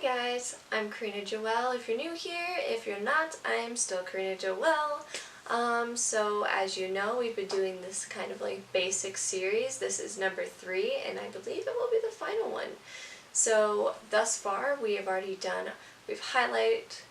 Hi guys, I'm Karina Joelle. If you're new here, if you're not, I'm still Karina Joelle. So as you know, we've been doing this kind of like basic series. This is number 3 and I believe it will be the final one. So thus far we have already done, we've highlighted,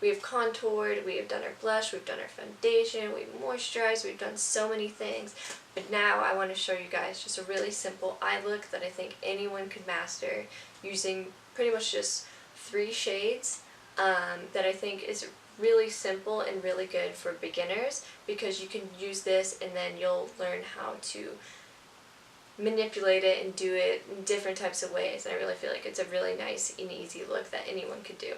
we've contoured, we have done our blush, we've done our foundation, we've moisturized, we've done so many things. But now I want to show you guys just a really simple eye look that I think anyone could master using pretty much just 3 shades that I think is really simple and really good for beginners, because you can use this and then you'll learn how to manipulate it and do it in different types of ways, and I really feel like it's a really nice and easy look that anyone could do.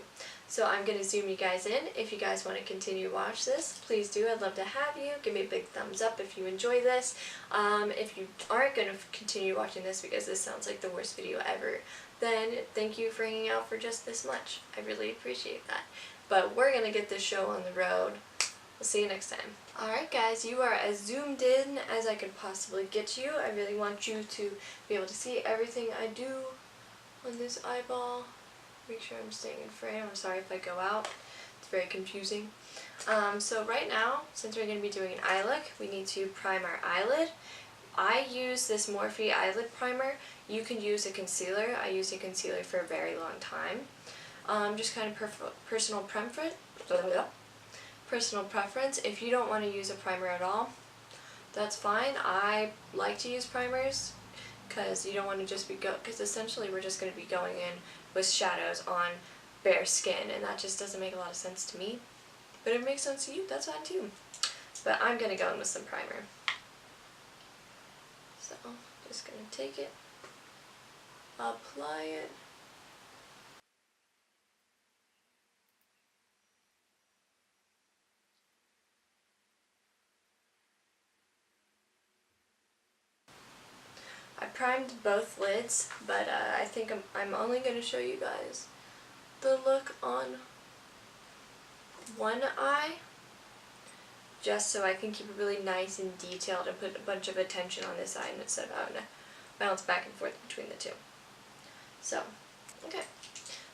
So I'm going to zoom you guys in. If you guys want to continue to watch this, please do. I'd love to have you. Give me a big thumbs up if you enjoy this. If you aren't going to continue watching this because this sounds like the worst video ever, then thank you for hanging out for just this much. I really appreciate that. But we're going to get this show on the road. We'll see you next time. Alright guys, you are as zoomed in as I could possibly get you. I really want you to be able to see everything I do on this eyeball. Make sure I'm staying in frame. I'm sorry if I go out. It's very confusing. So right now, since we're going to be doing an eye look, we need to prime our eyelid. I use this Morphe eyelid primer. You can use a concealer. I used a concealer for a very long time. Just kind of personal preference. If you don't want to use a primer at all, that's fine. I like to use primers because you don't want to just be because essentially we're just going to be going in with shadows on bare skin, and that just doesn't make a lot of sense to me. But if it makes sense to you, that's fine too. But I'm going to go in with some primer. So just going to take it, apply it. I primed both lids, but I think I'm only going to show you guys the look on one eye, just so I can keep it really nice and detailed and put a bunch of attention on this eye instead of having to bounce back and forth between the two. So, okay.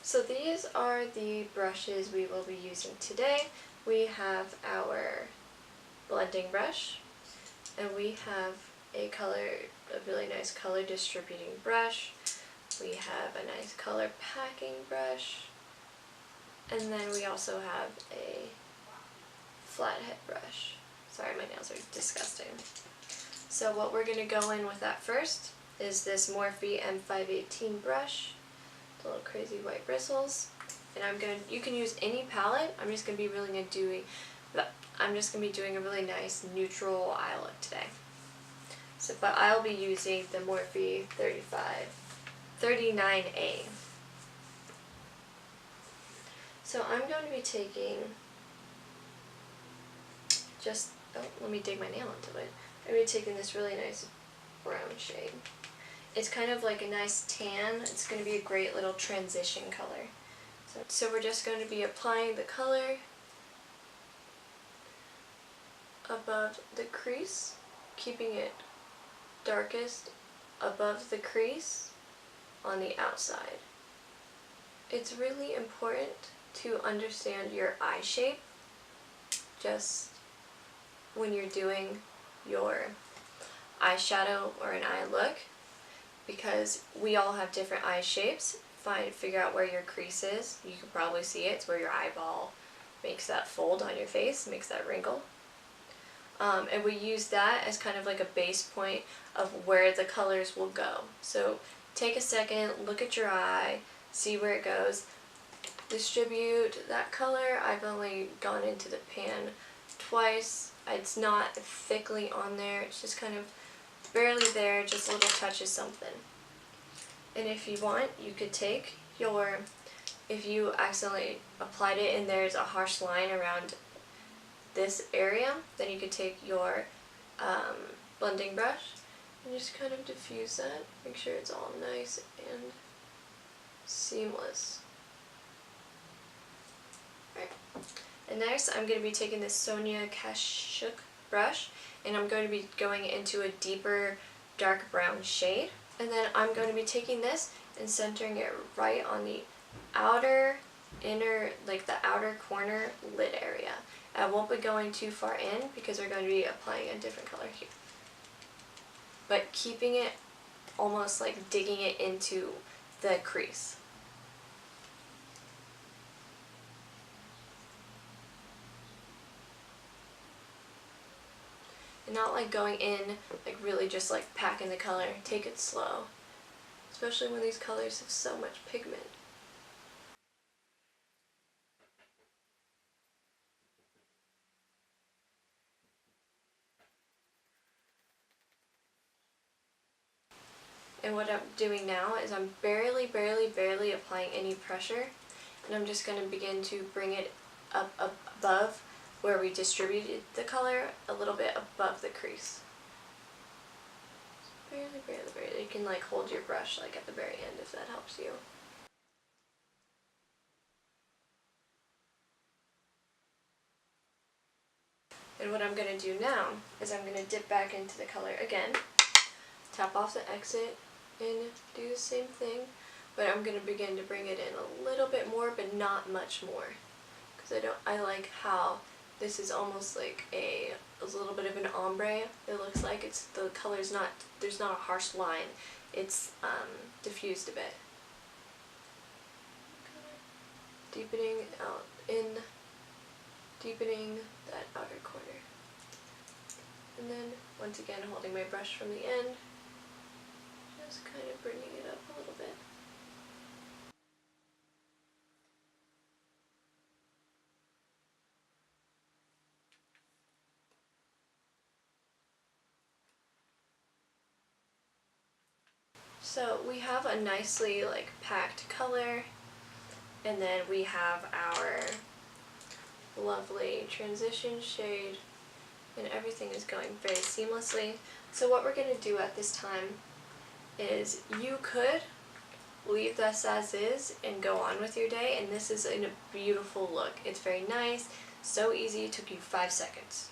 So these are the brushes we will be using today. We have our blending brush, and we have a really nice color distributing brush. We have a nice color packing brush, and then we also have a flathead brush. Sorry, my nails are disgusting. So what we're going to go in with that first is this Morphe M518 brush, the little crazy white bristles, and you can use any palette. I'm just going to be doing a really nice neutral eye look today. So, but I'll be using the Morphe 39A. So I'm going to be taking let me dig my nail into it. I'm going to be taking this really nice brown shade. It's kind of like a nice tan. It's going to be a great little transition color. So we're just going to be applying the color above the crease, keeping it darkest above the crease on the outside. It's really important to understand your eye shape just when you're doing your eyeshadow or an eye look, because we all have different eye shapes. Figure out where your crease is. You can probably see it. It's where your eyeball makes that fold on your face, makes that wrinkle. And we use that as kind of like a base point of where the colors will go. So take a second, look at your eye, see where it goes, distribute that color. I've only gone into the pan twice. It's not thickly on there, it's just kind of barely there, just a little touch of something. And if you want, you could take if you accidentally applied it and there's a harsh line around this area, then you could take your blending brush and just kind of diffuse that. Make sure it's all nice and seamless. Right. And next I'm going to be taking this Sonia Kashuk brush, and I'm going to be going into a deeper dark brown shade. And then I'm going to be taking this and centering it right on the outer inner, like the outer corner lid area. I won't be going too far in because we're going to be applying a different color here. But keeping it almost like digging it into the crease. And not like going in, like really just like packing the color. Take it slow. Especially when these colors have so much pigment. And what I'm doing now is I'm barely applying any pressure. And I'm just going to begin to bring it up above where we distributed the color, a little bit above the crease. Barely. You can like hold your brush like at the very end if that helps you. And what I'm going to do now is I'm going to dip back into the color again, tap off the exit, and do the same thing, but I'm going to begin to bring it in a little bit more, but not much more, because I like how this is almost like a little bit of an ombre. It looks like the color's not, there's not a harsh line, it's diffused a bit. Deepening out in, deepening that outer corner. And then, once again, holding my brush from the end, just kind of bringing it up a little bit. So we have a nicely like packed color, and then we have our lovely transition shade, and everything is going very seamlessly. So what we're going to do at this time is you could leave this as is and go on with your day, and this is a beautiful look. It's very nice, so easy, it took you 5 seconds.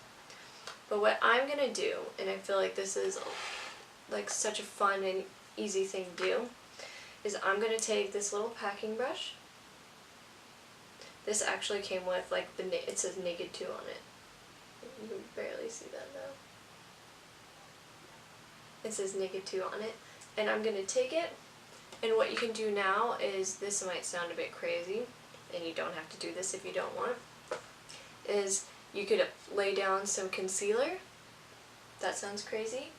But what I'm going to do, and I feel like this is like such a fun and easy thing to do, is I'm going to take this little packing brush. This actually came with like it says Naked 2 on it. You can barely see that though. It says Naked 2 on it. And I'm going to take it, and what you can do now is, this might sound a bit crazy, and you don't have to do this if you don't want, is you could lay down some concealer. That sounds crazy.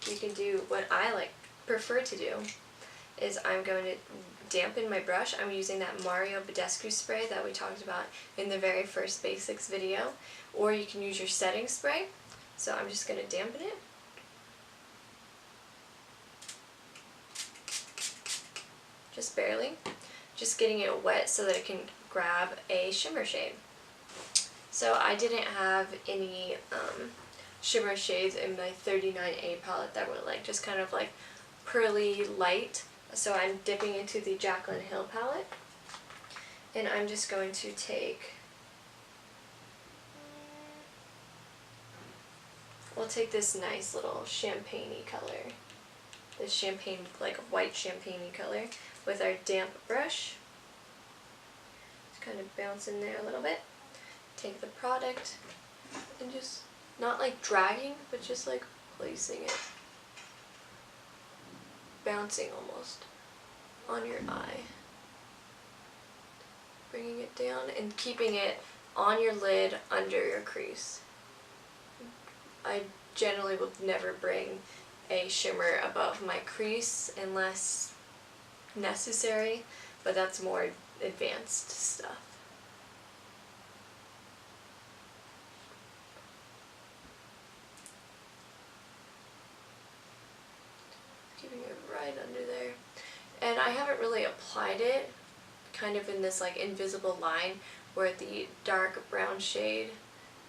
You can do what I prefer to do, is I'm going to dampen my brush. I'm using that Mario Badescu spray that we talked about in the very first basics video, or you can use your setting spray. So I'm just going to dampen it. Just barely. Just getting it wet so that it can grab a shimmer shade. So I didn't have any shimmer shades in my 39A palette that were like just kind of like pearly light. So I'm dipping into the Jaclyn Hill palette, and I'm just going to take, we'll take this nice little champagne-y color, this champagne, like white champagne-y color, with our damp brush. Just kind of bounce in there a little bit. Take the product and just, not like dragging, but just like placing it, bouncing almost on your eye. Bringing it down and keeping it on your lid under your crease. I generally would never bring a shimmer above my crease unless necessary, but that's more advanced stuff. Keeping it right under there. And I haven't really applied it kind of in this like invisible line where the dark brown shade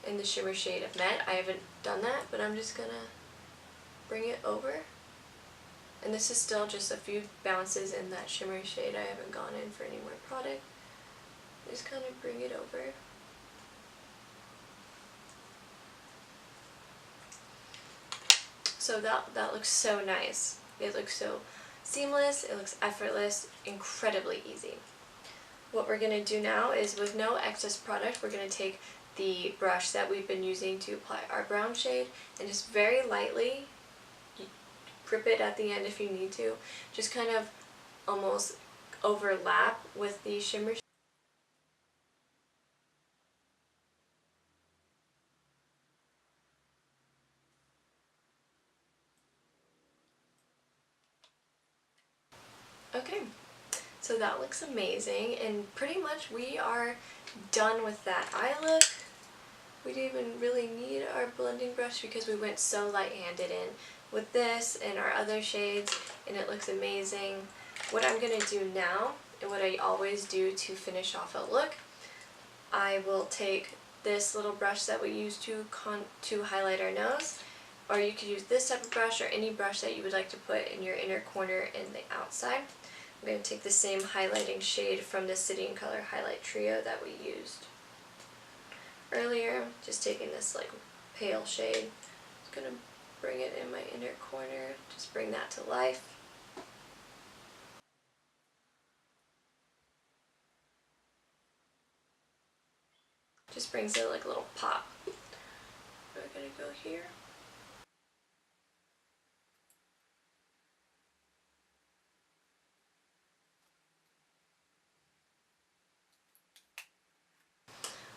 and the shimmer shade have met. I haven't done that, but I'm just gonna bring it over. And this is still just a few bounces in that shimmer shade. I haven't gone in for any more product. Just kind of bring it over. So that looks so nice. It looks so seamless, it looks effortless, incredibly easy. What we're going to do now is, with no excess product, we're going to take the brush that we've been using to apply our brown shade and just very lightly grip it at the end if you need to, just kind of almost overlap with the shimmer. Okay, so that looks amazing, and pretty much we are done with that eye look. We didn't even really need our blending brush because we went so light-handed in with this and our other shades, and it looks amazing. What I'm going to do now, and what I always do to finish off a look, I will take this little brush that we use to highlight our nose, or you could use this type of brush or any brush that you would like to put in your inner corner and the outside. I'm going to take the same highlighting shade from the City and Color highlight trio that we used earlier, just taking this like pale shade. Just going to bring it in my inner corner, just bring that to life. Just brings it like a little pop. We're going to go here.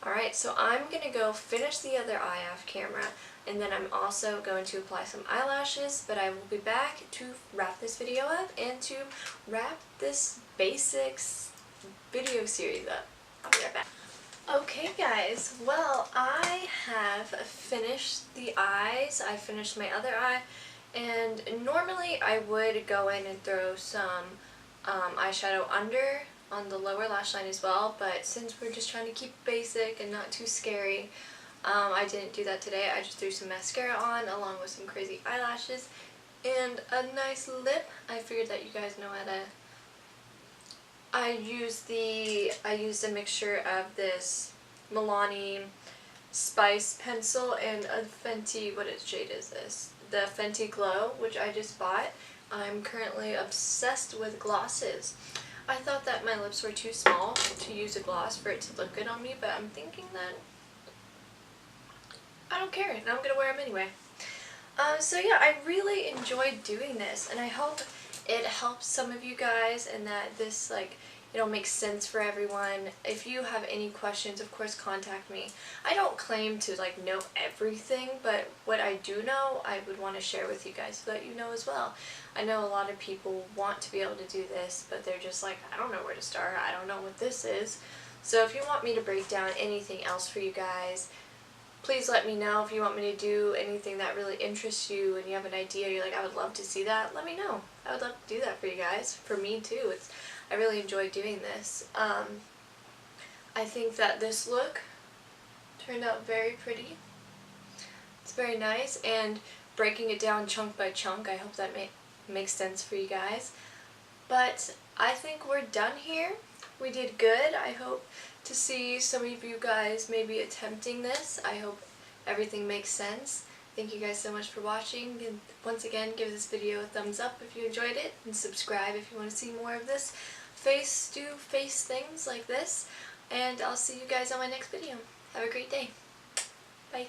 Alright, so I'm going to go finish the other eye off camera, and then I'm also going to apply some eyelashes, but I will be back to wrap this video up and to wrap this basics video series up. I'll be right back. Okay guys, well, I have finished the eyes. I finished my other eye, and normally I would go in and throw some eyeshadow under on the lower lash line as well, but since we're just trying to keep basic and not too scary, I didn't do that today. I just threw some mascara on along with some crazy eyelashes and a nice lip. I figured that you guys know how to. I used a mixture of this Milani Spice pencil and a Fenty, what shade is this? The Fenty Glow, which I just bought. I'm currently obsessed with glosses. I thought that my lips were too small to use a gloss for it to look good on me, but I'm thinking that I don't care, and I'm going to wear them anyway. So yeah, I really enjoyed doing this, and I hope it helps some of you guys and that this, like, it'll make sense for everyone. If you have any questions, of course, contact me. I don't claim to, like, know everything, but what I do know, I would want to share with you guys so that you know as well. I know a lot of people want to be able to do this, but they're just like, I don't know where to start. I don't know what this is. So if you want me to break down anything else for you guys, please let me know. If you want me to do anything that really interests you and you have an idea, you're like, I would love to see that, let me know. I would love to do that for you guys. For me too. I really enjoy doing this. I think that this look turned out very pretty. It's very nice, and breaking it down chunk by chunk, I hope that makes sense for you guys. But I think we're done here. We did good. I hope to see some of you guys maybe attempting this. I hope everything makes sense. Thank you guys so much for watching, and once again, give this video a thumbs up if you enjoyed it, and subscribe if you want to see more of this face things like this, and I'll see you guys on my next video. Have a great day. Bye.